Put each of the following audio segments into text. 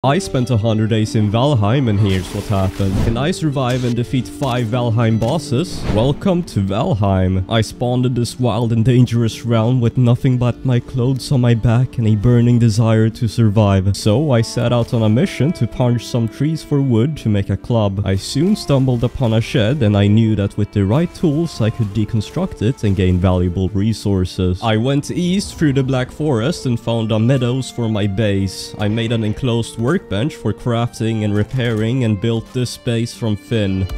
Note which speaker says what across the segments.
Speaker 1: I spent 100 days in Valheim and here's what happened. Can I survive and defeat 5 Valheim bosses? Welcome to Valheim. I spawned in this wild and dangerous realm with nothing but my clothes on my back and a burning desire to survive. So I set out on a mission to punch some trees for wood to make a club. I soon stumbled upon a shed and I knew that with the right tools I could deconstruct it and gain valuable resources. I went east through the Black Forest and found a meadows for my base. I made an enclosed workbench for crafting and repairing and built this base from Finn.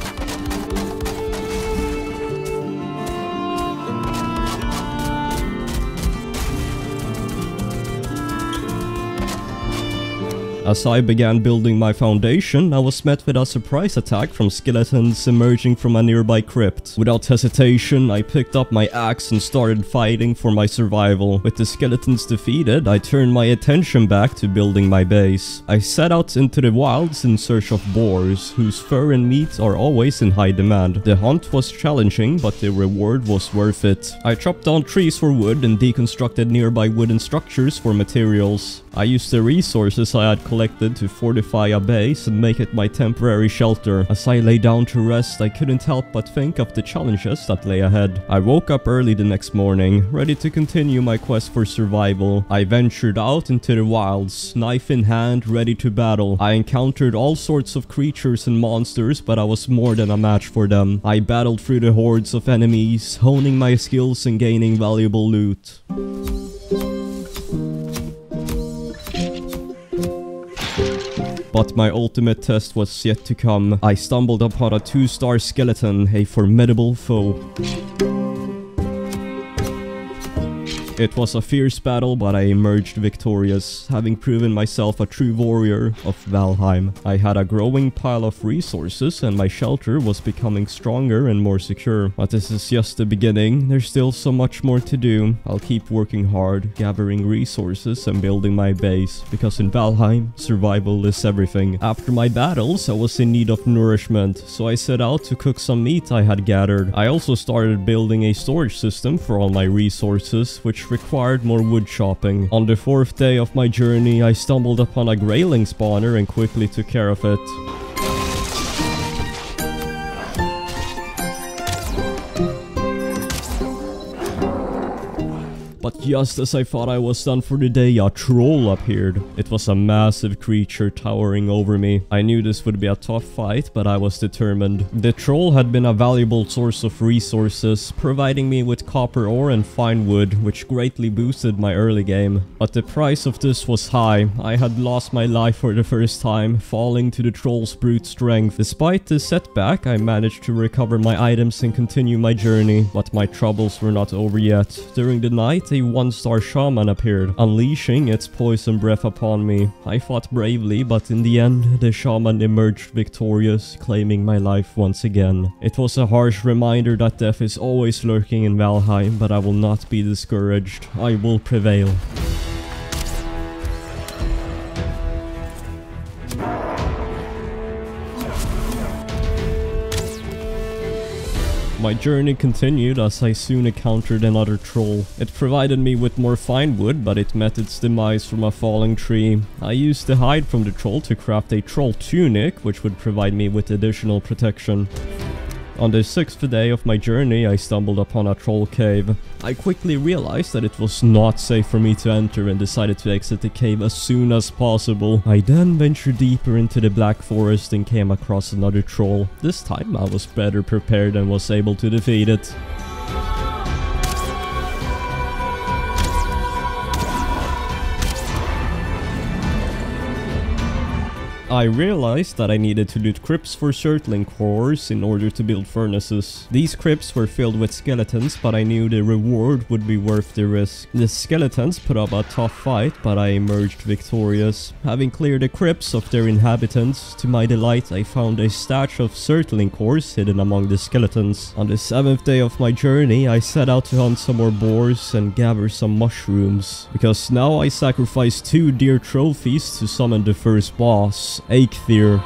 Speaker 1: As I began building my foundation, I was met with a surprise attack from skeletons emerging from a nearby crypt. Without hesitation, I picked up my axe and started fighting for my survival. With the skeletons defeated, I turned my attention back to building my base. I set out into the wilds in search of boars, whose fur and meat are always in high demand. The hunt was challenging, but the reward was worth it. I chopped down trees for wood and deconstructed nearby wooden structures for materials. I used the resources I had collected to fortify a base and make it my temporary shelter. As I lay down to rest, I couldn't help but think of the challenges that lay ahead. I woke up early the next morning, ready to continue my quest for survival. I ventured out into the wilds, knife in hand, ready to battle. I encountered all sorts of creatures and monsters, but I was more than a match for them. I battled through the hordes of enemies, honing my skills and gaining valuable loot. But my ultimate test was yet to come. I stumbled upon a 2-star skeleton, a formidable foe. It was a fierce battle, but I emerged victorious, having proven myself a true warrior of Valheim. I had a growing pile of resources and my shelter was becoming stronger and more secure. But this is just the beginning, there's still so much more to do. I'll keep working hard, gathering resources and building my base, because in Valheim, survival is everything. After my battles, I was in need of nourishment, so I set out to cook some meat I had gathered. I also started building a storage system for all my resources, which required more wood chopping. On the 4th day of my journey, I stumbled upon a grayling spawner and quickly took care of it. But just as I thought I was done for the day, a troll appeared. It was a massive creature towering over me. I knew this would be a tough fight, but I was determined. The troll had been a valuable source of resources, providing me with copper ore and fine wood, which greatly boosted my early game. But the price of this was high. I had lost my life for the first time, falling to the troll's brute strength. Despite this setback, I managed to recover my items and continue my journey. But my troubles were not over yet. During the night, a 1-star shaman appeared, unleashing its poison breath upon me. I fought bravely, but in the end, the shaman emerged victorious, claiming my life once again. It was a harsh reminder that death is always lurking in Valheim, but I will not be discouraged. I will prevail. My journey continued as I soon encountered another troll. It provided me with more fine wood, but it met its demise from a falling tree. I used the hide from the troll to craft a troll tunic, which would provide me with additional protection. On the 6th day of my journey, I stumbled upon a troll cave. I quickly realized that it was not safe for me to enter and decided to exit the cave as soon as possible. I then ventured deeper into the Black Forest and came across another troll. This time I was better prepared and was able to defeat it. I realized that I needed to loot crypts for surtling cores in order to build furnaces. These crypts were filled with skeletons, but I knew the reward would be worth the risk. The skeletons put up a tough fight, but I emerged victorious. Having cleared the crypts of their inhabitants, to my delight I found a stash of surtling cores hidden among the skeletons. On the 7th day of my journey, I set out to hunt some more boars and gather some mushrooms, because now I sacrificed 2 deer trophies to summon the first boss, Eikthyr.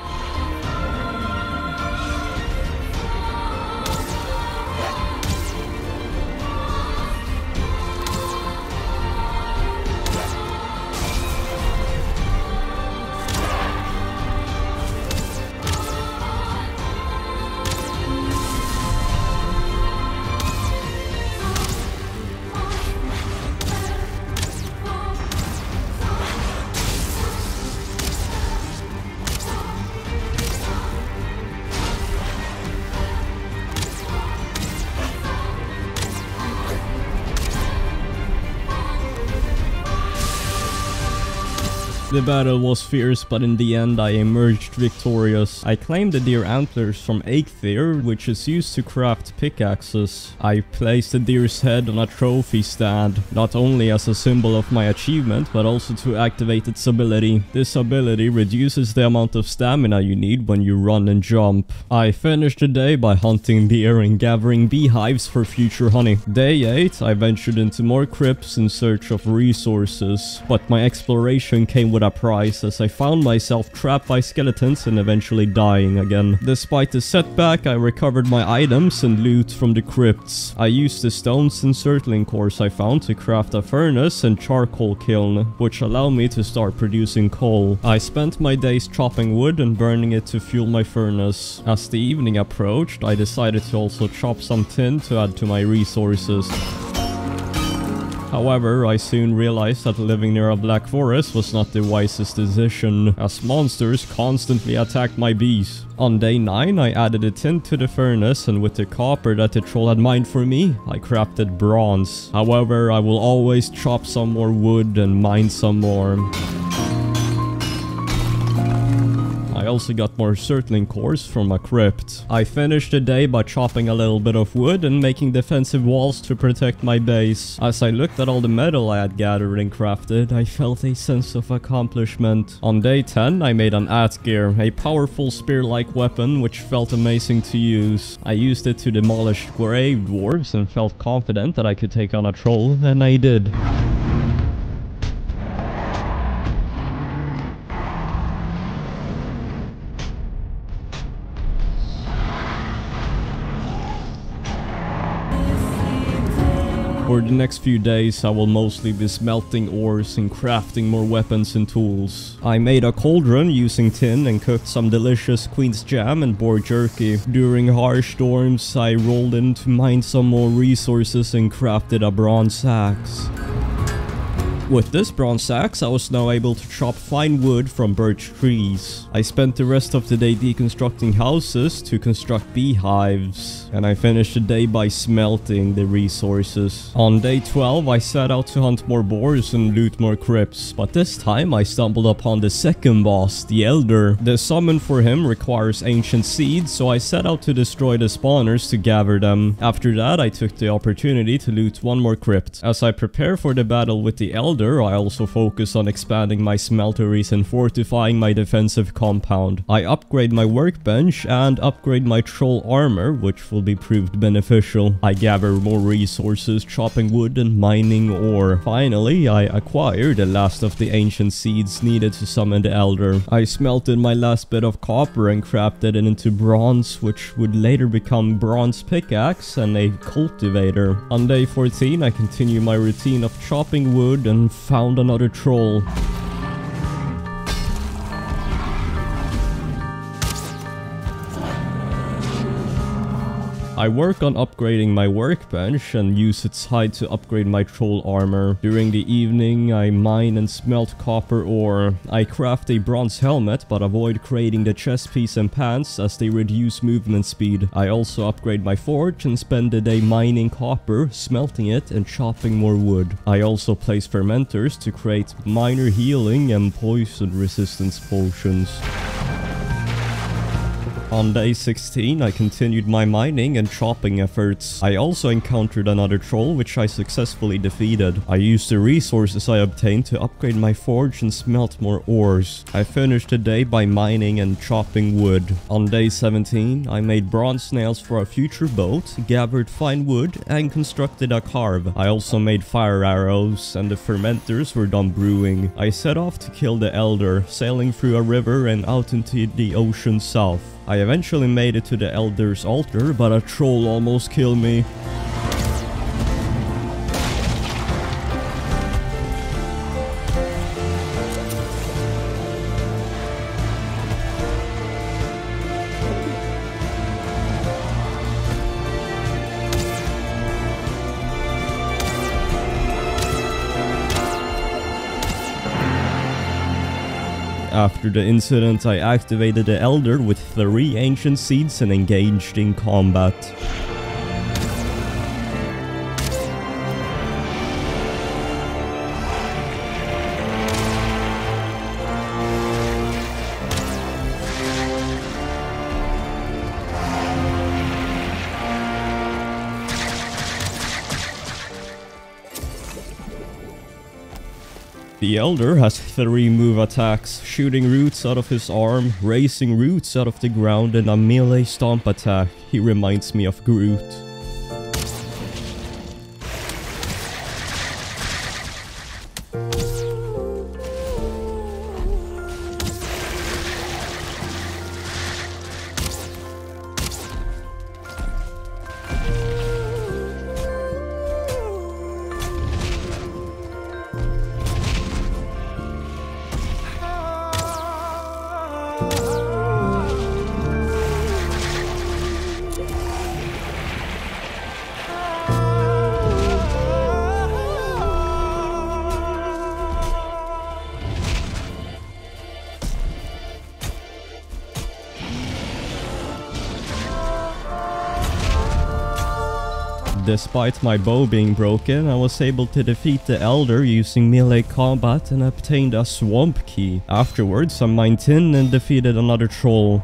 Speaker 1: The battle was fierce, but in the end I emerged victorious. I claimed the deer antlers from Eikthyr, which is used to craft pickaxes. I placed the deer's head on a trophy stand, not only as a symbol of my achievement, but also to activate its ability. This ability reduces the amount of stamina you need when you run and jump. I finished the day by hunting deer and gathering beehives for future honey. Day 8, I ventured into more crypts in search of resources, but my exploration came with a price as I found myself trapped by skeletons and eventually dying again. Despite the setback, I recovered my items and loot from the crypts. I used the stones and circling cores I found to craft a furnace and charcoal kiln, which allowed me to start producing coal. I spent my days chopping wood and burning it to fuel my furnace. As the evening approached, I decided to also chop some tin to add to my resources. However, I soon realized that living near a black forest was not the wisest decision, as monsters constantly attacked my bees. On day 9, I added a tin to the furnace, and with the copper that the troll had mined for me, I crafted bronze. However, I will always chop some more wood and mine some more. I also got more circling cores from a crypt. I finished the day by chopping a little bit of wood and making defensive walls to protect my base. As I looked at all the metal I had gathered and crafted, I felt a sense of accomplishment. On day 10, I made an Atgeir, a powerful spear-like weapon which felt amazing to use. I used it to demolish grave dwarves and felt confident that I could take on a troll, and I did. For the next few days, I will mostly be smelting ores and crafting more weapons and tools. I made a cauldron using tin and cooked some delicious queen's jam and boar jerky. During harsh storms, I rolled in to mine some more resources and crafted a bronze axe. With this bronze axe, I was now able to chop fine wood from birch trees. I spent the rest of the day deconstructing houses to construct beehives, and I finished the day by smelting the resources. On day 12, I set out to hunt more boars and loot more crypts, but this time I stumbled upon the second boss, the Elder. The summon for him requires ancient seeds, so I set out to destroy the spawners to gather them. After that, I took the opportunity to loot one more crypt. As I prepare for the battle with the Elder, I also focus on expanding my smelteries and fortifying my defensive compound. I upgrade my workbench and upgrade my troll armor, which will be proved beneficial. I gather more resources, chopping wood and mining ore. Finally, I acquire the last of the ancient seeds needed to summon the Elder. I smelted my last bit of copper and crafted it into bronze, which would later become bronze pickaxe and a cultivator. On day 14, I continue my routine of chopping wood and found another troll. I work on upgrading my workbench and use its hide to upgrade my troll armor. During the evening, I mine and smelt copper ore. I craft a bronze helmet but avoid creating the chest piece and pants as they reduce movement speed. I also upgrade my forge and spend the day mining copper, smelting it and chopping more wood. I also place fermenters to create minor healing and poison resistance potions. On day 16, I continued my mining and chopping efforts. I also encountered another troll, which I successfully defeated. I used the resources I obtained to upgrade my forge and smelt more ores. I finished the day by mining and chopping wood. On day 17, I made bronze nails for a future boat, gathered fine wood, and constructed a carve. I also made fire arrows, and the fermenters were done brewing. I set off to kill the Elder, sailing through a river and out into the ocean south. I eventually made it to the Elder's altar, but a troll almost killed me. After the incident, I activated the Elder with 3 ancient seeds and engaged in combat. The Elder has 3 move attacks, shooting roots out of his arm, raising roots out of the ground, and a melee stomp attack. He reminds me of Groot. Despite my bow being broken, I was able to defeat the Elder using melee combat and obtained a swamp key. Afterwards, I mined tin and defeated another troll.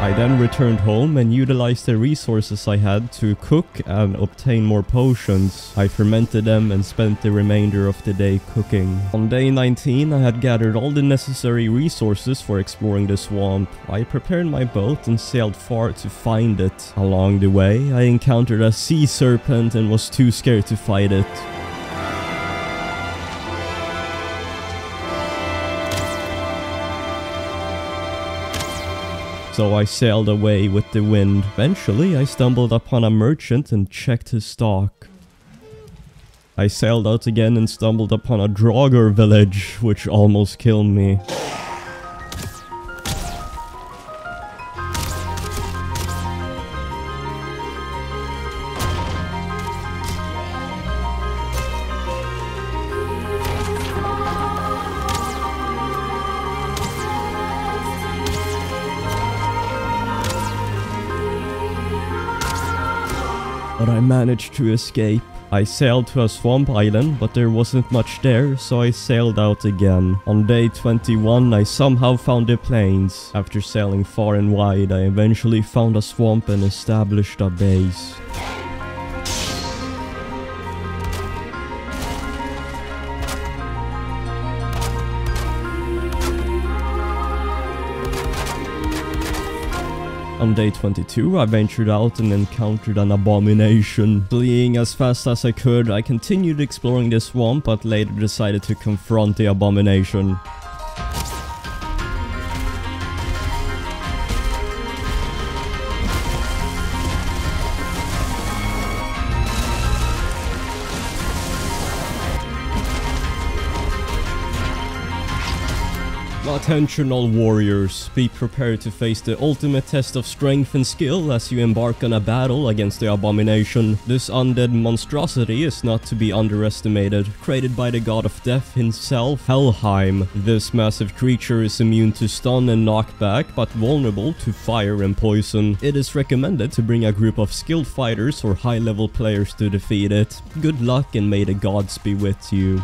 Speaker 1: I then returned home and utilized the resources I had to cook and obtain more potions. I fermented them and spent the remainder of the day cooking. On day 19, I had gathered all the necessary resources for exploring the swamp. I prepared my boat and sailed far to find it. Along the way, I encountered a sea serpent and was too scared to fight it. So I sailed away with the wind. Eventually, I stumbled upon a merchant and checked his stock. I sailed out again and stumbled upon a Draugr village, which almost killed me. But I managed to escape. I sailed to a swamp island, but there wasn't much there, so I sailed out again. On day 21, I somehow found the plains. After sailing far and wide, I eventually found a swamp and established a base. On day 22, I ventured out and encountered an abomination. Fleeing as fast as I could, I continued exploring the swamp, but later decided to confront the abomination. Attention all warriors, be prepared to face the ultimate test of strength and skill as you embark on a battle against the abomination. This undead monstrosity is not to be underestimated, created by the god of death himself, Valheim. This massive creature is immune to stun and knockback, but vulnerable to fire and poison. It is recommended to bring a group of skilled fighters or high-level players to defeat it. Good luck and may the gods be with you.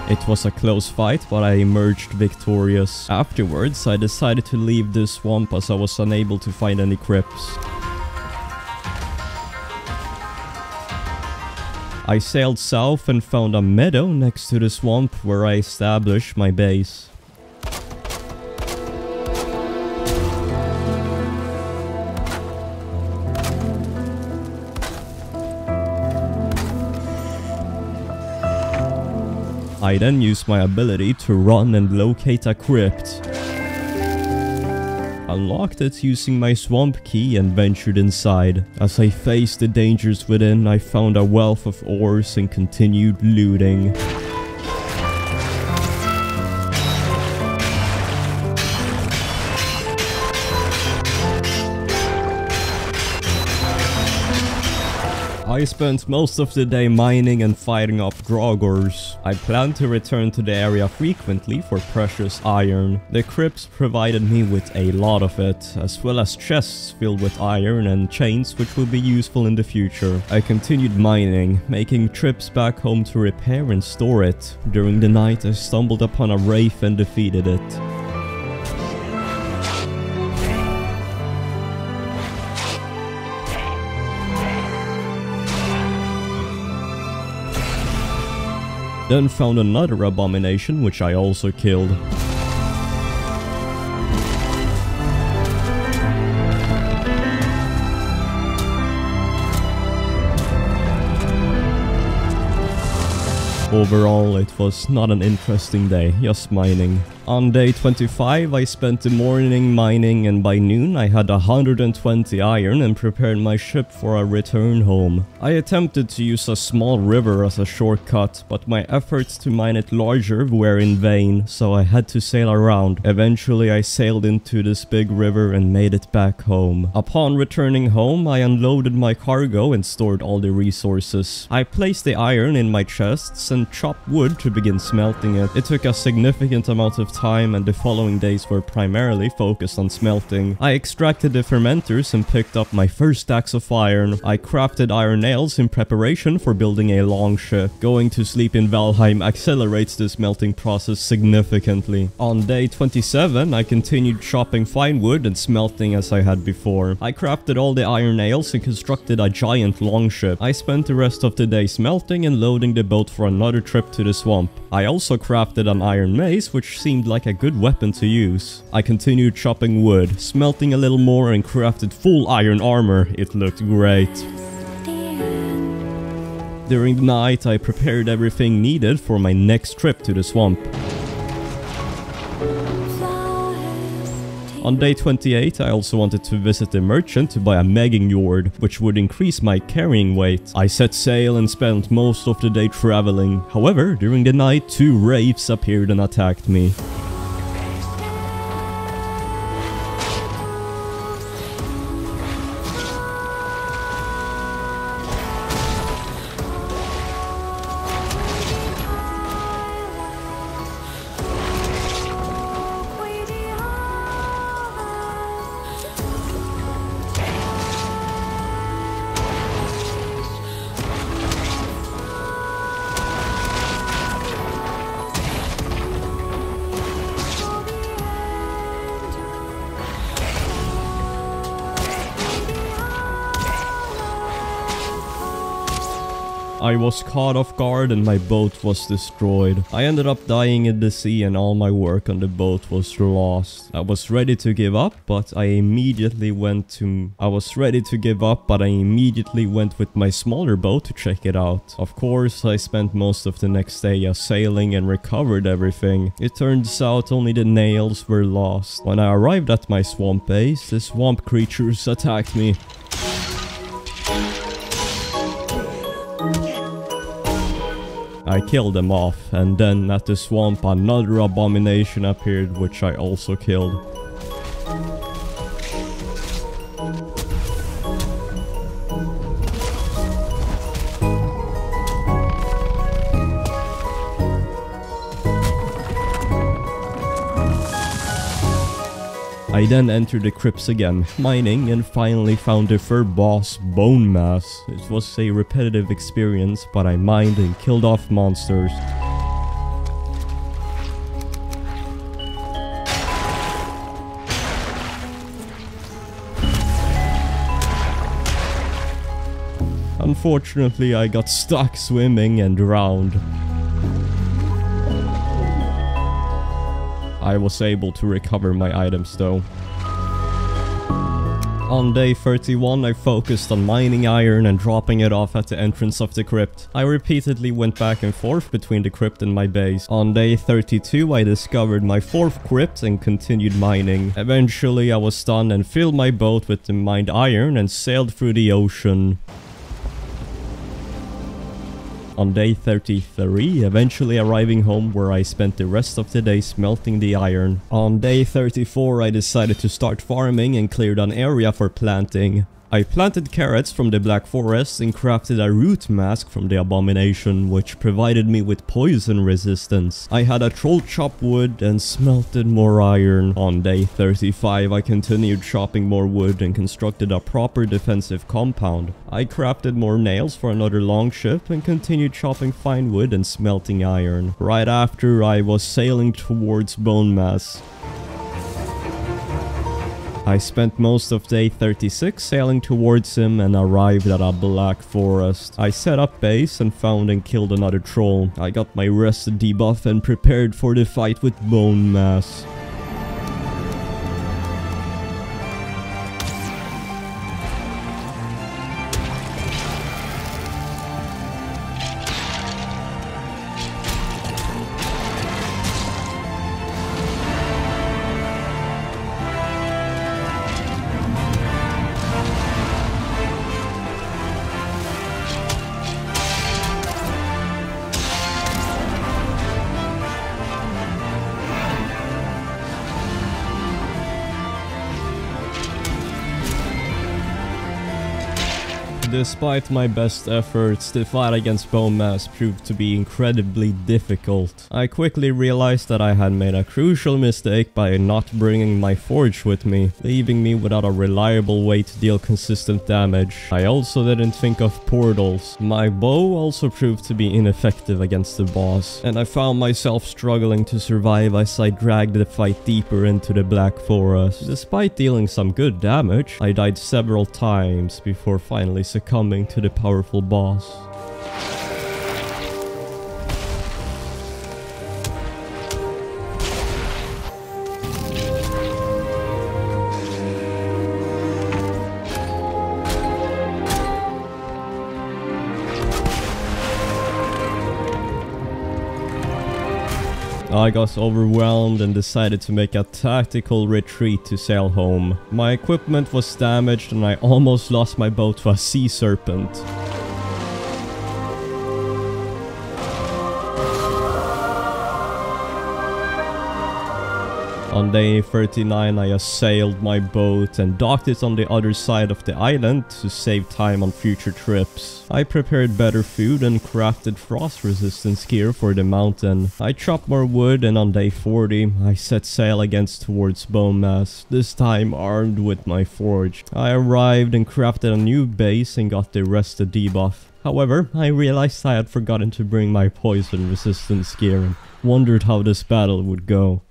Speaker 1: It was a close fight, but I emerged victorious. Afterwards, I decided to leave this swamp as I was unable to find any crypts. I sailed south and found a meadow next to the swamp where I established my base. I then used my ability to run and locate a crypt. Unlocked it using my swamp key and ventured inside. As I faced the dangers within, I found a wealth of ores and continued looting. I spent most of the day mining and fighting off Draugrs. I plan to return to the area frequently for precious iron. The crypts provided me with a lot of it, as well as chests filled with iron and chains which will be useful in the future. I continued mining, making trips back home to repair and store it. During the night I stumbled upon a wraith and defeated it. Then found another abomination which I also killed. Overall, it was not an interesting day, just mining. On day 25, I spent the morning mining, and by noon I had 120 iron and prepared my ship for a return home. I attempted to use a small river as a shortcut, but my efforts to mine it larger were in vain, so I had to sail around. Eventually I sailed into this big river and made it back home. Upon returning home, I unloaded my cargo and stored all the resources. I placed the iron in my chests and chopped wood to begin smelting it. It took a significant amount of time, and the following days were primarily focused on smelting. I extracted the fermenters and picked up my first stacks of iron. I crafted iron nails in preparation for building a long ship. Going to sleep in Valheim accelerates the smelting process significantly. On day 27, I continued chopping fine wood and smelting as I had before. I crafted all the iron nails and constructed a giant longship. I spent the rest of the day smelting and loading the boat for another trip to the swamp. I also crafted an iron mace, which seemed like a good weapon to use. I continued chopping wood, smelting a little more, and crafted full iron armor. It looked great. During the night, I prepared everything needed for my next trip to the swamp. On day 28, I also wanted to visit the merchant to buy a megging yord, which would increase my carrying weight. I set sail and spent most of the day traveling. However, during the night, 2 wraiths appeared and attacked me. I was caught off guard and my boat was destroyed. I ended up dying in the sea and all my work on the boat was lost. I was ready to give up, but I immediately went with my smaller boat to check it out. Of course, I spent most of the next day sailing and recovered everything. It turns out only the nails were lost. When I arrived at my swamp base, the swamp creatures attacked me. I killed them off, and then at the swamp another abomination appeared, which I also killed. I then entered the crypts again, mining, and finally found the third boss, Bone Mass. It was a repetitive experience, but I mined and killed off monsters. Unfortunately, I got stuck swimming and drowned. I was able to recover my items though. On day 31, I focused on mining iron and dropping it off at the entrance of the crypt. I repeatedly went back and forth between the crypt and my base. On day 32, I discovered my 4th crypt and continued mining. Eventually, I was done and filled my boat with the mined iron and sailed through the ocean. On day 33, eventually arriving home where I spent the rest of the day smelting the iron. On day 34, I decided to start farming and cleared an area for planting. I planted carrots from the Black Forest and crafted a root mask from the Abomination, which provided me with poison resistance. I had a troll chop wood and smelted more iron. On day 35, I continued chopping more wood and constructed a proper defensive compound. I crafted more nails for another long ship and continued chopping fine wood and smelting iron. Right after, I was sailing towards Bone Mass. I spent most of day 36 sailing towards him and arrived at a black forest. I set up base and found and killed another troll. I got my rest debuff and prepared for the fight with Bone Mass. Despite my best efforts, the fight against Bone Mass proved to be incredibly difficult. I quickly realized that I had made a crucial mistake by not bringing my forge with me, leaving me without a reliable way to deal consistent damage. I also didn't think of portals. My bow also proved to be ineffective against the boss, and I found myself struggling to survive as I dragged the fight deeper into the Black Forest. Despite dealing some good damage, I died several times before finally succumbing to the powerful boss. I got overwhelmed and decided to make a tactical retreat to sail home. My equipment was damaged and I almost lost my boat to a sea serpent. On day 39, I sailed my boat and docked it on the other side of the island to save time on future trips. I prepared better food and crafted frost resistance gear for the mountain. I chopped more wood and on day 40, I set sail again towards Bone Mass, this time armed with my forge. I arrived and crafted a new base and got the rest debuff. However, I realized I had forgotten to bring my poison resistance gear and wondered how this battle would go.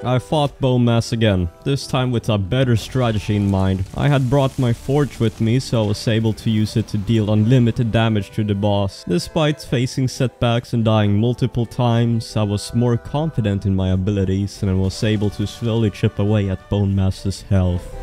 Speaker 1: I fought Bone Mass again, this time with a better strategy in mind. I had brought my forge with me, so I was able to use it to deal unlimited damage to the boss. Despite facing setbacks and dying multiple times, I was more confident in my abilities and I was able to slowly chip away at Bone Mass's health.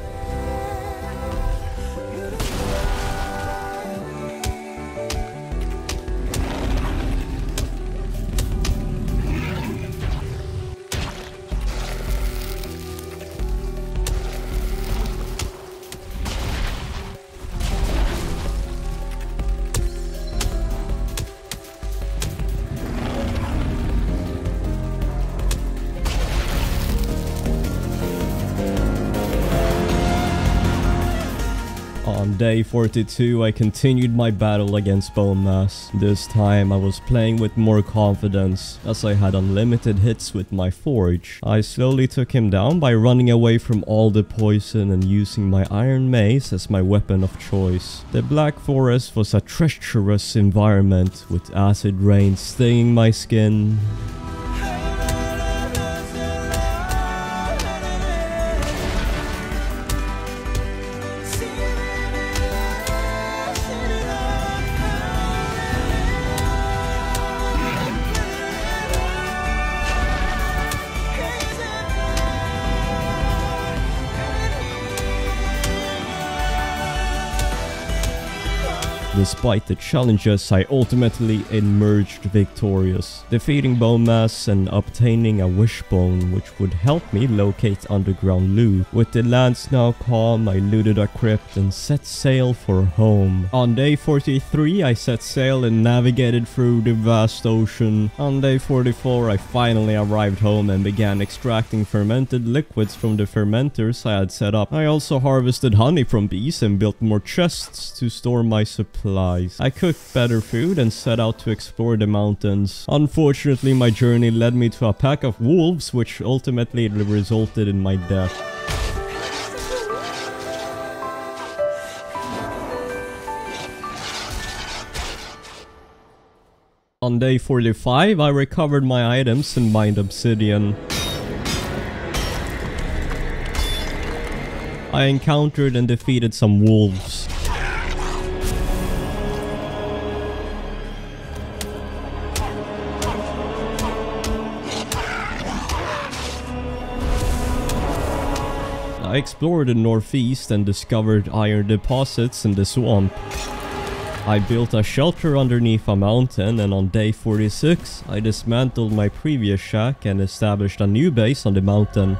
Speaker 1: On day 42, I continued my battle against Bone Mass. This time, I was playing with more confidence, as I had unlimited hits with my forge. I slowly took him down by running away from all the poison and using my iron mace as my weapon of choice. The Black Forest was a treacherous environment, with acid rain stinging my skin. Despite the challenges, I ultimately emerged victorious, defeating Bowmass and obtaining a wishbone, which would help me locate underground loot. With the lands now calm, I looted a crypt and set sail for home. On day 43, I set sail and navigated through the vast ocean. On day 44, I finally arrived home and began extracting fermented liquids from the fermenters I had set up. I also harvested honey from bees and built more chests to store my supplies. I cooked better food and set out to explore the mountains. Unfortunately, my journey led me to a pack of wolves, which ultimately resulted in my death. On day 45, I recovered my items and mined obsidian. I encountered and defeated some wolves. I explored the northeast and discovered iron deposits in the swamp. I built a shelter underneath a mountain, and on day 46, I dismantled my previous shack and established a new base on the mountain.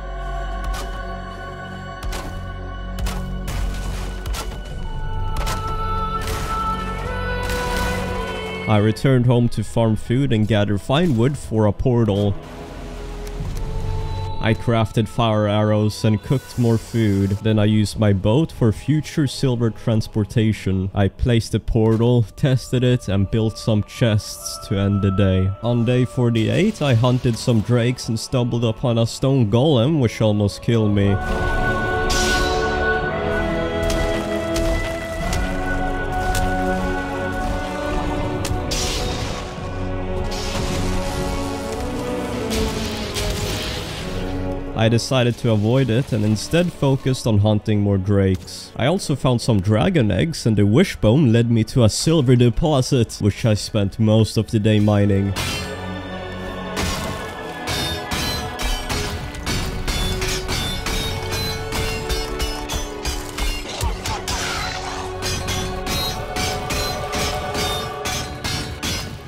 Speaker 1: I returned home to farm food and gather fine wood for a portal. I crafted fire arrows and cooked more food. Then I used my boat for future silver transportation. I placed a portal, tested it, and built some chests to end the day. On day 48, I hunted some drakes and stumbled upon a stone golem which almost killed me. I decided to avoid it and instead focused on hunting more drakes. I also found some dragon eggs, and the wishbone led me to a silver deposit, which I spent most of the day mining.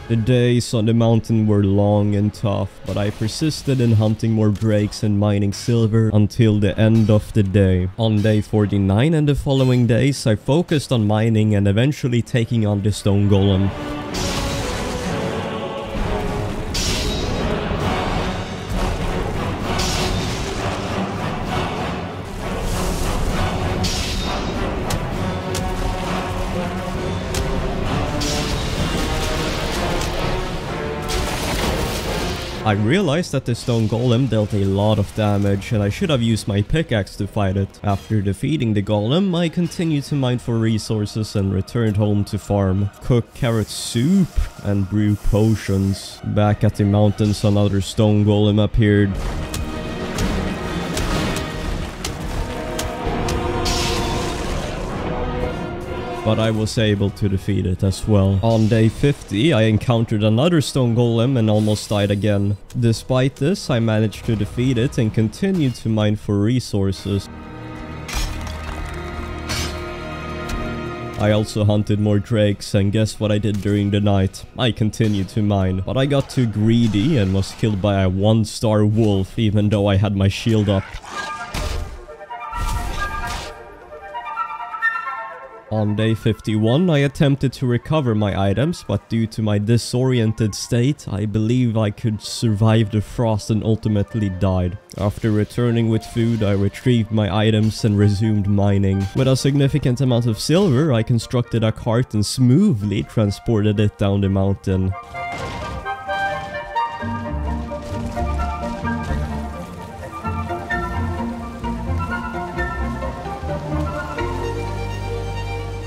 Speaker 1: The days on the mountain were long and tough, but I persisted in hunting more drakes and mining silver until the end of the day. On day 49 and the following days, I focused on mining and eventually taking on the stone golem. I realized that the stone golem dealt a lot of damage and I should have used my pickaxe to fight it. After defeating the golem, I continued to mine for resources and returned home to farm, cook carrot soup and brew potions. Back at the mountains, another stone golem appeared. But I was able to defeat it as well. On day 50, I encountered another stone golem and almost died again. Despite this, I managed to defeat it and continued to mine for resources. I also hunted more drakes, and guess what I did during the night? I continued to mine, but I got too greedy and was killed by a 1-star wolf even though I had my shield up. On day 51, I attempted to recover my items, but due to my disoriented state, I believe I could survive the frost and ultimately died. After returning with food, I retrieved my items and resumed mining. With a significant amount of silver, I constructed a cart and smoothly transported it down the mountain.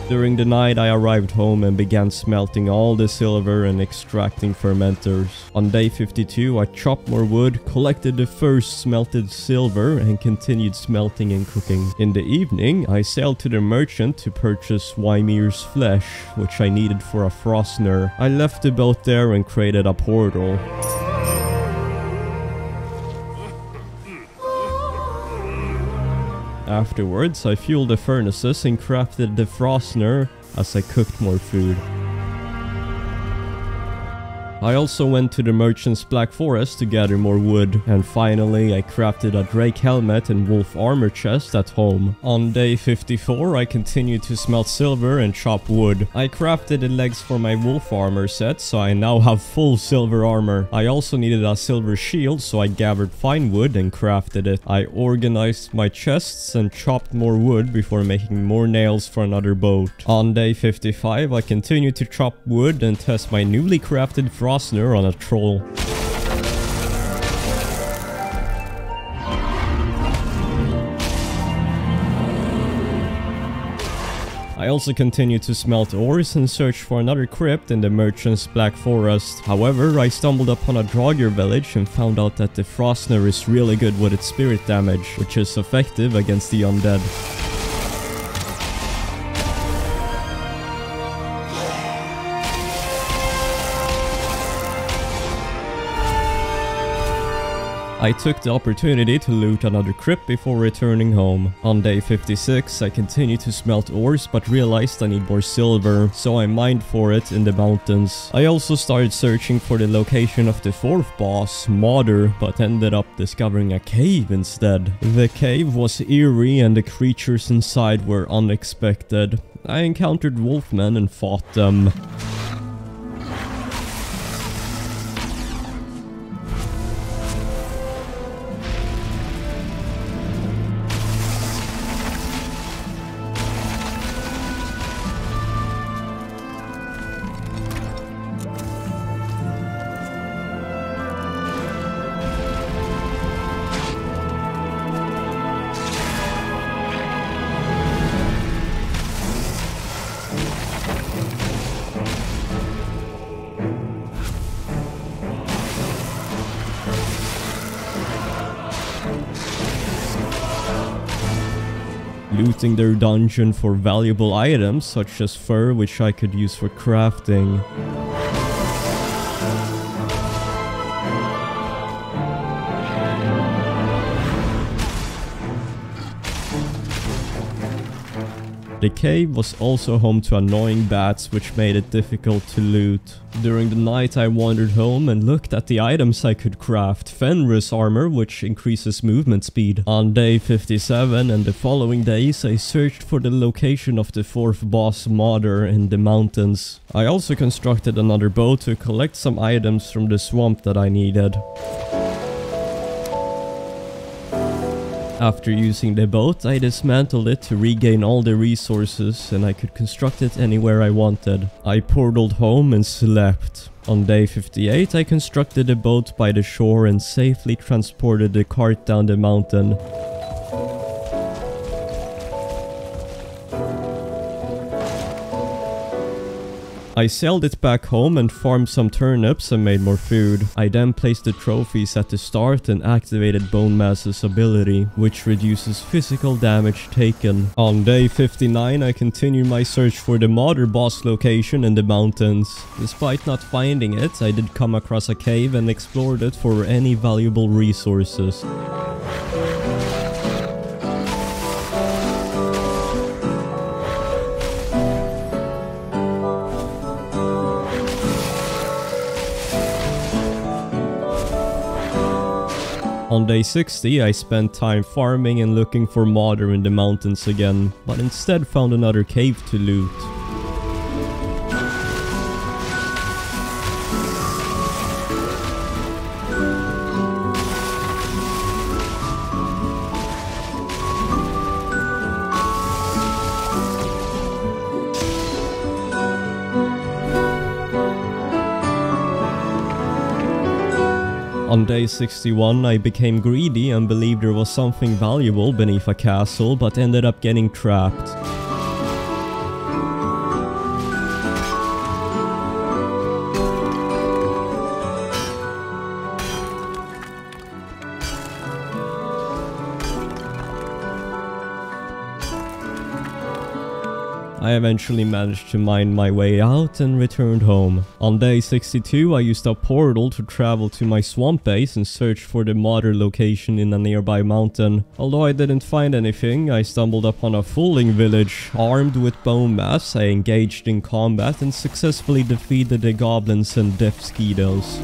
Speaker 1: During the night, I arrived home and began smelting all the silver and extracting fermenters. On day 52, I chopped more wood, collected the first smelted silver, and continued smelting and cooking. In the evening, I sailed to the merchant to purchase Ymir's flesh, which I needed for a Frostner. I left the boat there and created a portal. Afterwards, I fueled the furnaces and crafted the Frostner, as I cooked more food. I also went to the merchant's black forest to gather more wood, and finally I crafted a drake helmet and wolf armor chest at home. On day 54 I continued to smelt silver and chop wood. I crafted the legs for my wolf armor set, so I now have full silver armor. I also needed a silver shield, so I gathered fine wood and crafted it. I organized my chests and chopped more wood before making more nails for another boat. On day 55 I continued to chop wood and test my newly crafted Frostner on a troll. I also continued to smelt ores and search for another crypt in the merchant's black forest. However, I stumbled upon a Draugr village and found out that the Frostner is really good with its spirit damage, which is effective against the undead. I took the opportunity to loot another crypt before returning home. On day 56, I continued to smelt ores but realized I need more silver, so I mined for it in the mountains. I also started searching for the location of the fourth boss, Mother, but ended up discovering a cave instead. The cave was eerie and the creatures inside were unexpected. I encountered wolfmen and fought them. Looting their dungeon for valuable items such as fur, which I could use for crafting. The cave was also home to annoying bats, which made it difficult to loot. During the night I wandered home and looked at the items I could craft. Fenris armor, which increases movement speed. On day 57 and the following days I searched for the location of the fourth boss, Mother, in the mountains. I also constructed another boat to collect some items from the swamp that I needed. After using the boat, I dismantled it to regain all the resources and I could construct it anywhere I wanted. I portaled home and slept. On day 58, I constructed a boat by the shore and safely transported the cart down the mountain. I sailed it back home and farmed some turnips and made more food. I then placed the trophies at the start and activated Bone Mass's ability, which reduces physical damage taken. On day 59, I continued my search for the Mother boss location in the mountains. Despite not finding it, I did come across a cave and explored it for any valuable resources. On day 60, I spent time farming and looking for Mother in the mountains again, but instead found another cave to loot. On day 61, I became greedy and believed there was something valuable beneath a castle, but ended up getting trapped. I eventually managed to mine my way out and returned home. On day 62, I used a portal to travel to my swamp base and search for the modder location in a nearby mountain. Although I didn't find anything, I stumbled upon a fooling village. Armed with bone mass, I engaged in combat and successfully defeated the goblins and death skeetles.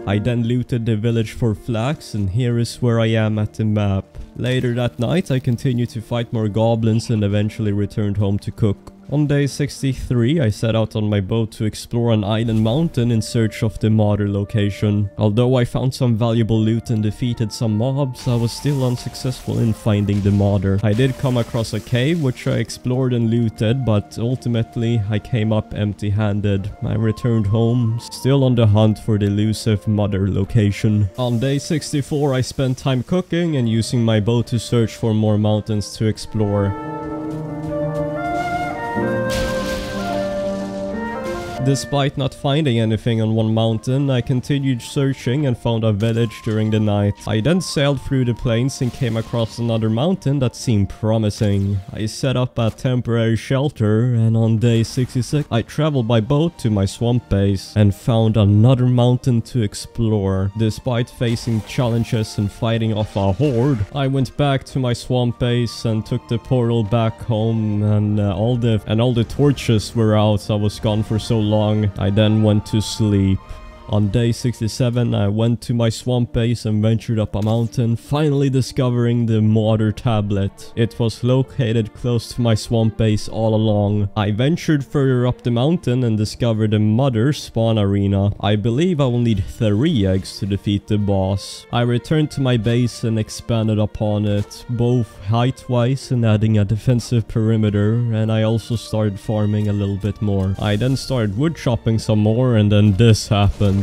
Speaker 1: I then looted the village for flax, and here is where I am at the map. Later that night, I continued to fight more goblins and eventually returned home to cook. On day 63, I set out on my boat to explore an island mountain in search of the modder location. Although I found some valuable loot and defeated some mobs, I was still unsuccessful in finding the modder. I did come across a cave which I explored and looted, but ultimately I came up empty-handed. I returned home, still on the hunt for the elusive modder location. On day 64, I spent time cooking and using my boat to search for more mountains to explore. Despite not finding anything on one mountain, I continued searching and found a village during the night. I then sailed through the plains and came across another mountain that seemed promising. I set up a temporary shelter, and on day 66 I traveled by boat to my swamp base and found another mountain to explore. Despite facing challenges and fighting off a horde, I went back to my swamp base and took the portal back home, and all the torches were out. I was gone for so long. I then went to sleep. On day 67, I went to my swamp base and ventured up a mountain, finally discovering the modder tablet. It was located close to my swamp base all along. I ventured further up the mountain and discovered the modder spawn arena. I believe I will need 3 eggs to defeat the boss. I returned to my base and expanded upon it, both height-wise and adding a defensive perimeter, and I also started farming a little bit more. I then started wood chopping some more, and then this happened.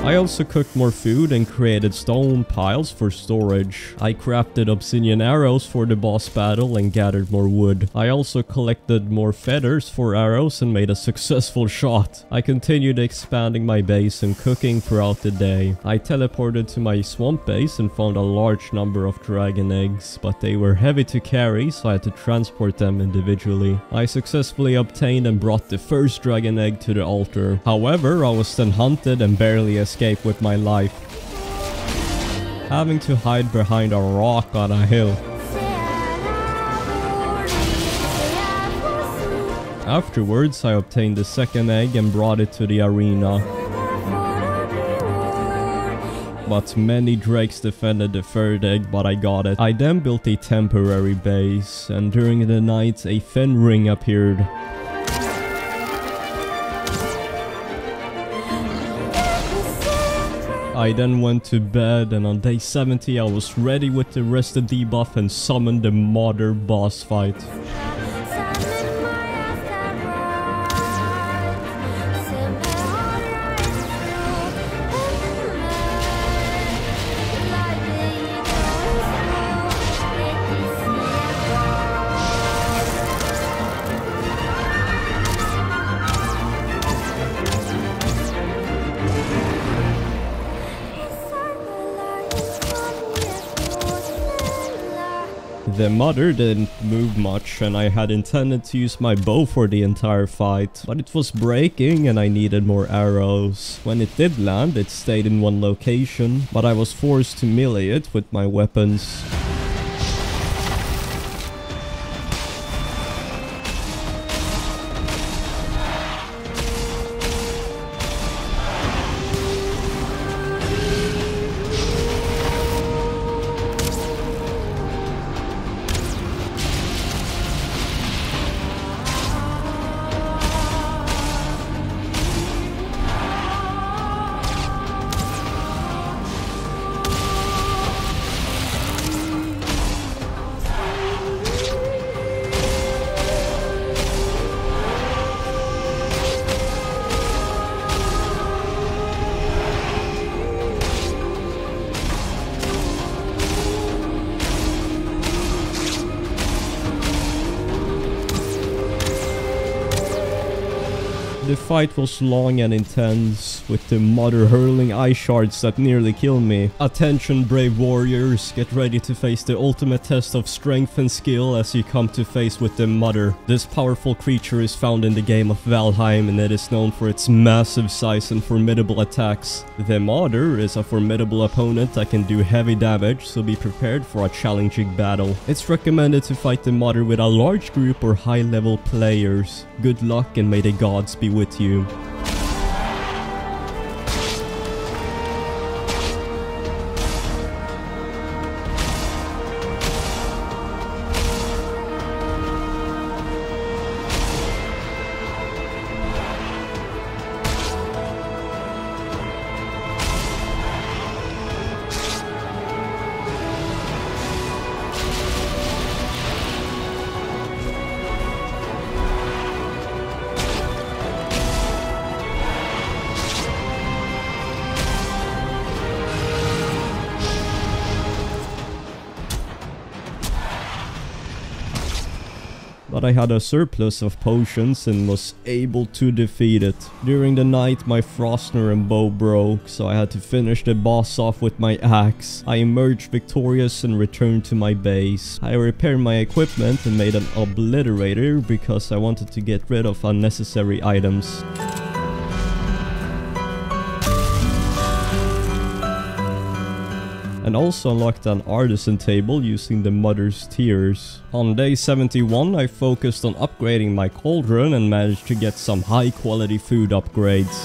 Speaker 1: I also cooked more food and created stone piles for storage. I crafted obsidian arrows for the boss battle and gathered more wood. I also collected more feathers for arrows and made a successful shot. I continued expanding my base and cooking throughout the day. I teleported to my swamp base and found a large number of dragon eggs, but they were heavy to carry, so I had to transport them individually. I successfully obtained and brought the first dragon egg to the altar. However, I was then hunted and barely escaped with my life, having to hide behind a rock on a hill. Afterwards, I obtained the second egg and brought it to the arena. But many drakes defended the third egg, but I got it. I then built a temporary base, and during the night a thin ring appeared. I then went to bed, and on day 70 I was ready with the rested debuff and summoned the modder boss fight. The modder didn't move much, and I had intended to use my bow for the entire fight, but it was breaking and I needed more arrows. When it did land, it stayed in one location, but I was forced to melee it with my weapons. The fight was long and intense, with the mother hurling ice shards that nearly killed me. Attention brave warriors, get ready to face the ultimate test of strength and skill as you come to face with the mother. This powerful creature is found in the game of Valheim and it is known for its massive size and formidable attacks. The mother is a formidable opponent that can do heavy damage, so be prepared for a challenging battle. It's recommended to fight the mother with a large group or high level players. Good luck and may the gods be with you. But I had a surplus of potions and was able to defeat it. During the night my Frostner and bow broke, so I had to finish the boss off with my axe. I emerged victorious and returned to my base. I repaired my equipment and made an obliterator because I wanted to get rid of unnecessary items. And also unlocked an artisan table using the mother's tears. On day 71 I focused on upgrading my cauldron and managed to get some high quality food upgrades.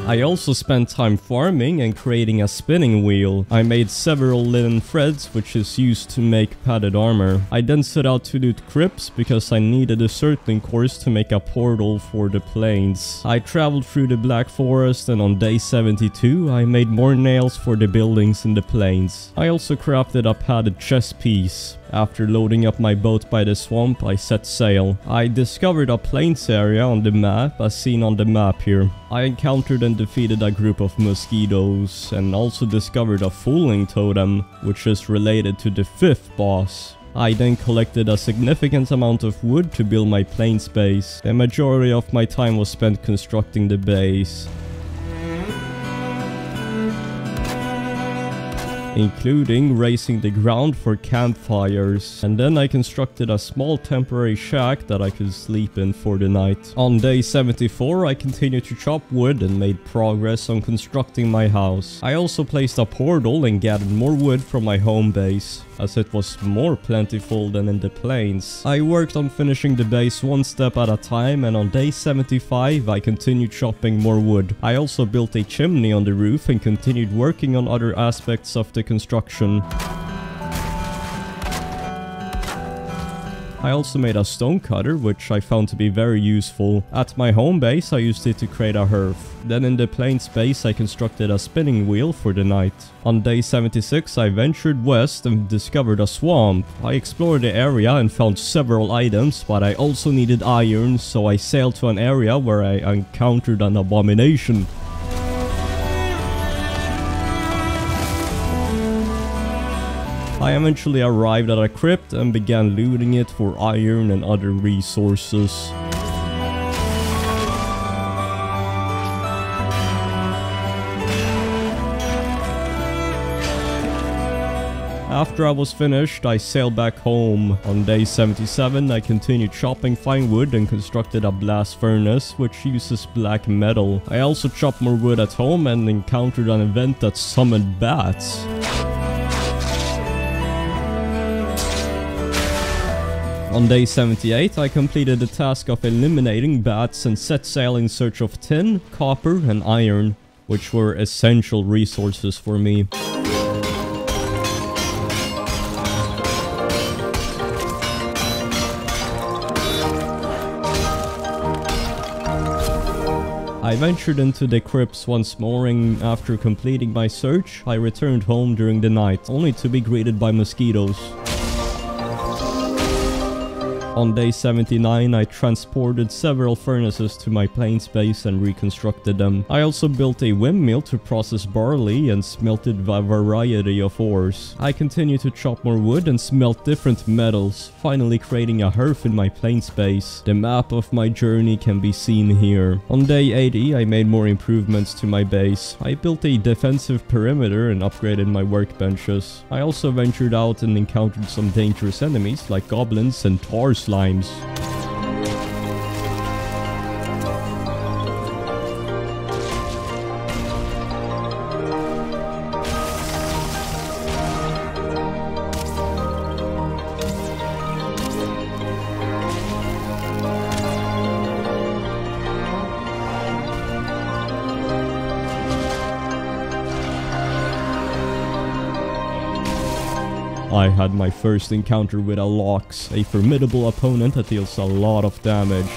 Speaker 1: I also spent time farming and creating a spinning wheel. I made several linen threads which is used to make padded armor. I then set out to loot crypts because I needed a certain course to make a portal for the plains. I traveled through the Black Forest and on day 72 I made more nails for the buildings in the plains. I also crafted a padded chest piece. After loading up my boat by the swamp, I set sail. I discovered a plains area on the map as seen on the map here. I encountered and defeated a group of mosquitoes and also discovered a fooling totem, which is related to the 5th boss. I then collected a significant amount of wood to build my plains base. The majority of my time was spent constructing the base, including raising the ground for campfires, and then I constructed a small temporary shack that I could sleep in for the night. On day 74 I continued to chop wood and made progress on constructing my house. I also placed a portal and gathered more wood from my home base, as it was more plentiful than in the plains. I worked on finishing the base one step at a time, and on day 75 I continued chopping more wood. I also built a chimney on the roof and continued working on other aspects of the construction. I also made a stone cutter, which I found to be very useful. At my home base I used it to create a hearth. Then in the plains base I constructed a spinning wheel for the night. On day 76 I ventured west and discovered a swamp. I explored the area and found several items, but I also needed iron, so I sailed to an area where I encountered an abomination. I eventually arrived at a crypt and began looting it for iron and other resources. After I was finished, I sailed back home. On day 77, I continued chopping fine wood and constructed a blast furnace, which uses black metal. I also chopped more wood at home and encountered an event that summoned bats. On day 78, I completed the task of eliminating bats and set sail in search of tin, copper and iron, which were essential resources for me. I ventured into the crypts once more, and after completing my search, I returned home during the night, only to be greeted by mosquitoes. On day 79, I transported several furnaces to my plains base and reconstructed them. I also built a windmill to process barley and smelted a variety of ores. I continued to chop more wood and smelt different metals, finally creating a hearth in my plains base. The map of my journey can be seen here. On day 80, I made more improvements to my base. I built a defensive perimeter and upgraded my workbenches. I also ventured out and encountered some dangerous enemies like goblins and tar slimes. I had my first encounter with a Lox, a formidable opponent that deals a lot of damage.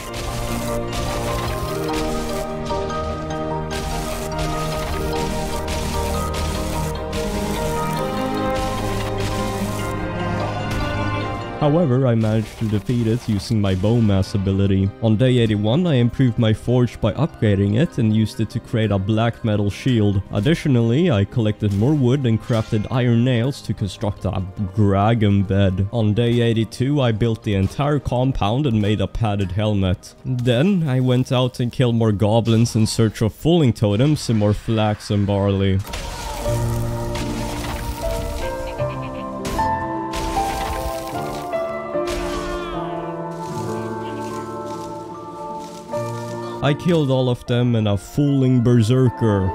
Speaker 1: However, I managed to defeat it using my bowmass ability. On day 81, I improved my forge by upgrading it and used it to create a black metal shield. Additionally, I collected more wood and crafted iron nails to construct a dragon bed. On day 82, I built the entire compound and made a padded helmet. Then, I went out and killed more goblins in search of fulling totems and more flax and barley. I killed all of them in a fooling berserker.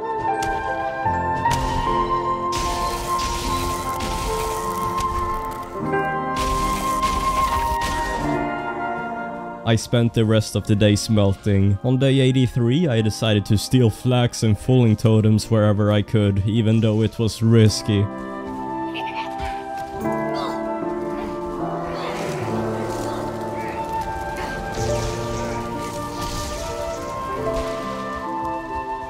Speaker 1: I spent the rest of the day smelting. On day 83, I decided to steal flax and fulling totems wherever I could, even though it was risky.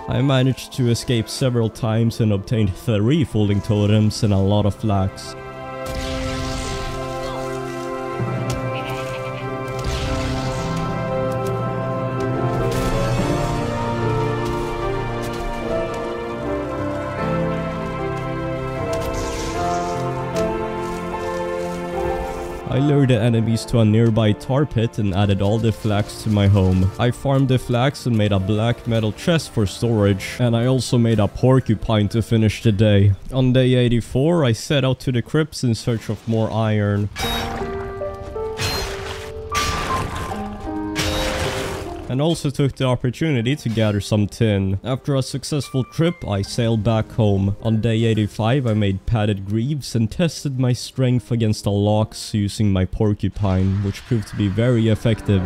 Speaker 1: I managed to escape several times and obtained 3 fulling totems and a lot of flax. I lured the enemies to a nearby tar pit and added all the flax to my home. I farmed the flax and made a black metal chest for storage, and I also made a porcupine to finish the day. On day 84, I set out to the crypts in search of more iron. And also took the opportunity to gather some tin. After a successful trip, I sailed back home. On day 85, I made padded greaves and tested my strength against a Lox using my porcupine, which proved to be very effective.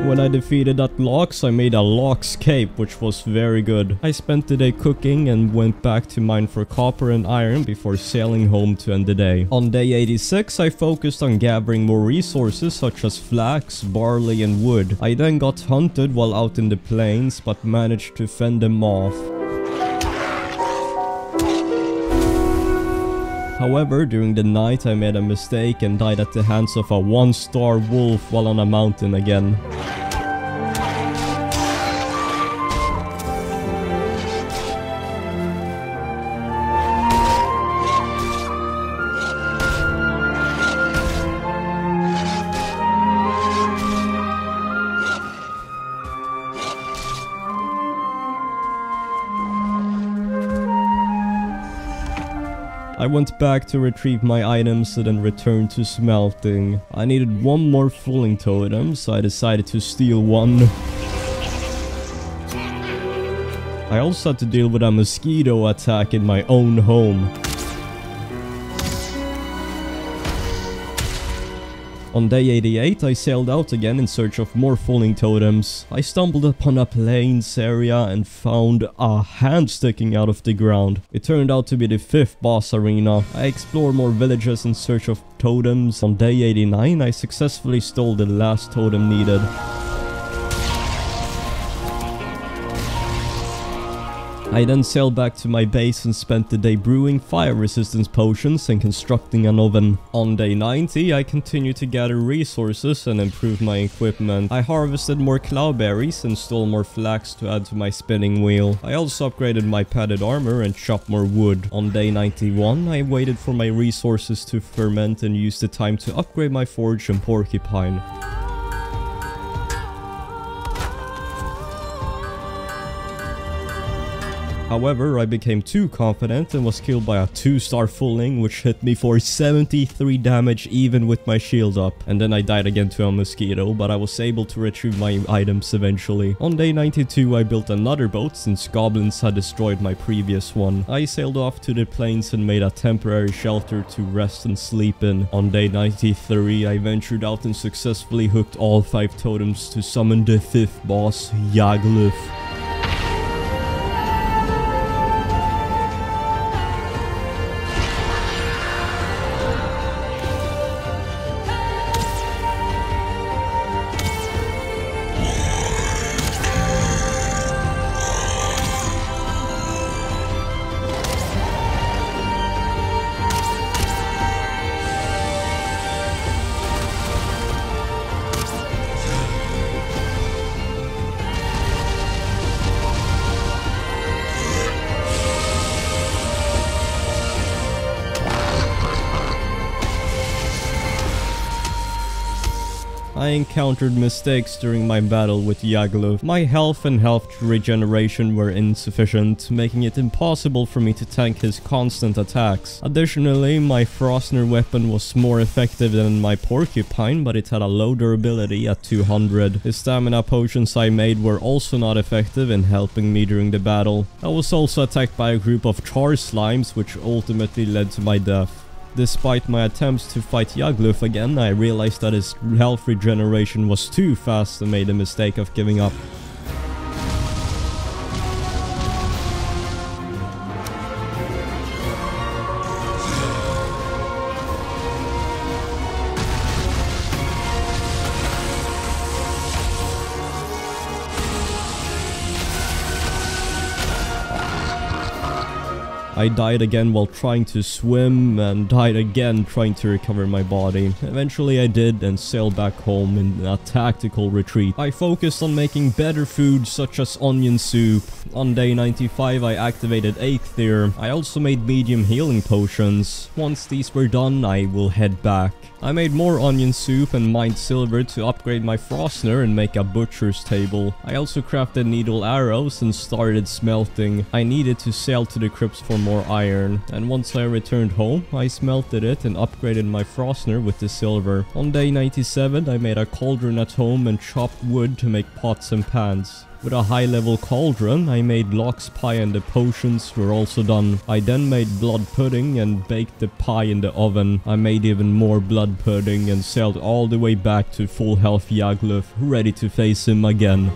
Speaker 1: When I defeated that Lox, I made a Lox cape, which was very good. I spent the day cooking and went back to mine for copper and iron before sailing home to end the day. On day 86, I focused on gathering more resources such as flax, barley and wood. I then got hunted while out in the plains, but managed to fend them off. However, during the night I made a mistake and died at the hands of a 1-star wolf while on a mountain again. I went back to retrieve my items and then returned to smelting. I needed one more fulling totem, so I decided to steal one. I also had to deal with a mosquito attack in my own home. On day 88, I sailed out again in search of more falling totems. I stumbled upon a plains area and found a hand sticking out of the ground. It turned out to be the 5th boss arena. I explored more villages in search of totems. On day 89, I successfully stole the last totem needed. I then sailed back to my base and spent the day brewing fire resistance potions and constructing an oven. On day 90, I continued to gather resources and improve my equipment. I harvested more cloudberries and stole more flax to add to my spinning wheel. I also upgraded my padded armor and chopped more wood. On day 91, I waited for my resources to ferment and used the time to upgrade my forge and porcupine. However, I became too confident and was killed by a 2-star fulling, which hit me for 73 damage even with my shield up. And then I died again to a mosquito, but I was able to retrieve my items eventually. On day 92, I built another boat since goblins had destroyed my previous one. I sailed off to the plains and made a temporary shelter to rest and sleep in. On day 93, I ventured out and successfully hooked all 5 totems to summon the 5th boss, Yagluf. I encountered mistakes during my battle with Yagluf. My health and health regeneration were insufficient, making it impossible for me to tank his constant attacks. Additionally, my Frostner weapon was more effective than my porcupine, but it had a low durability at 200. The stamina potions I made were also not effective in helping me during the battle. I was also attacked by a group of char slimes, which ultimately led to my death. Despite my attempts to fight Yagluf again, I realized that his health regeneration was too fast and made the mistake of giving up. I died again while trying to swim and died again trying to recover my body. Eventually I did and sailed back home in a tactical retreat. I focused on making better food such as onion soup. On day 95 I activated Eikthyr. I also made medium healing potions. Once these were done I will head back. I made more onion soup and mined silver to upgrade my Frostner and make a butcher's table. I also crafted needle arrows and started smelting. I needed to sail to the crypts for more iron, and once I returned home, I smelted it and upgraded my Frostner with the silver. On day 97, I made a cauldron at home and chopped wood to make pots and pans. With a high-level cauldron, I made lox pie and the potions were also done. I then made blood pudding and baked the pie in the oven. I made even more blood pudding and sailed all the way back to full health Yagluf, ready to face him again.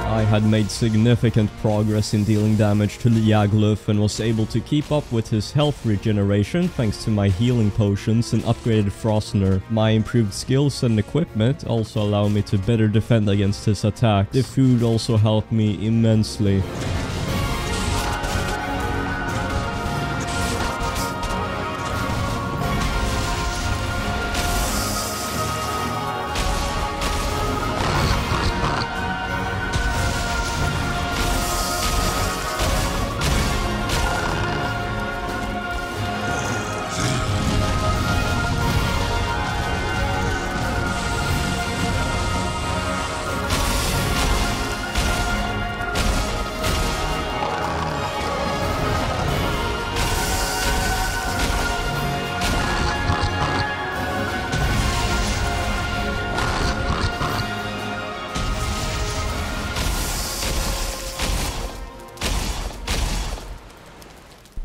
Speaker 1: I had made significant progress in dealing damage to Yagluf and was able to keep up with his health regeneration thanks to my healing potions and upgraded Frostner. My improved skills and equipment also allow me to better defend against his attack. The food also helped me immensely.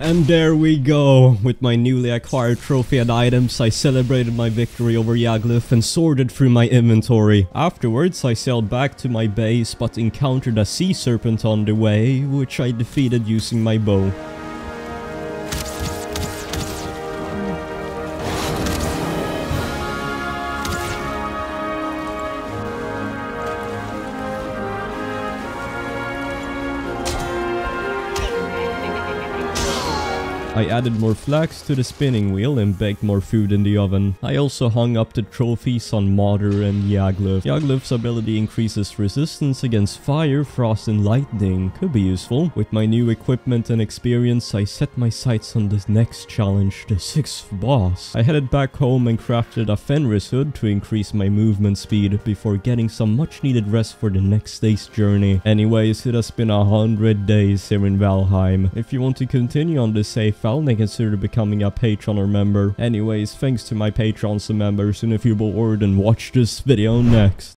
Speaker 1: And there we go. With my newly acquired trophy and items, I celebrated my victory over Yaglif and sorted through my inventory. Afterwards, I sailed back to my base but encountered a sea serpent on the way, which I defeated using my bow. I added more flax to the spinning wheel and baked more food in the oven. I also hung up the trophies on Mother and Yaglif. Yaglif's ability increases resistance against fire, frost and lightning. Could be useful. With my new equipment and experience, I set my sights on this next challenge, the 6th boss. I headed back home and crafted a Fenris hood to increase my movement speed before getting some much needed rest for the next day's journey. Anyways, it has been 100 days here in Valheim. If you want to continue on this safe then consider becoming a patron or member. Anyways, thanks to my patrons and members, and if you're bored, then watch this video next.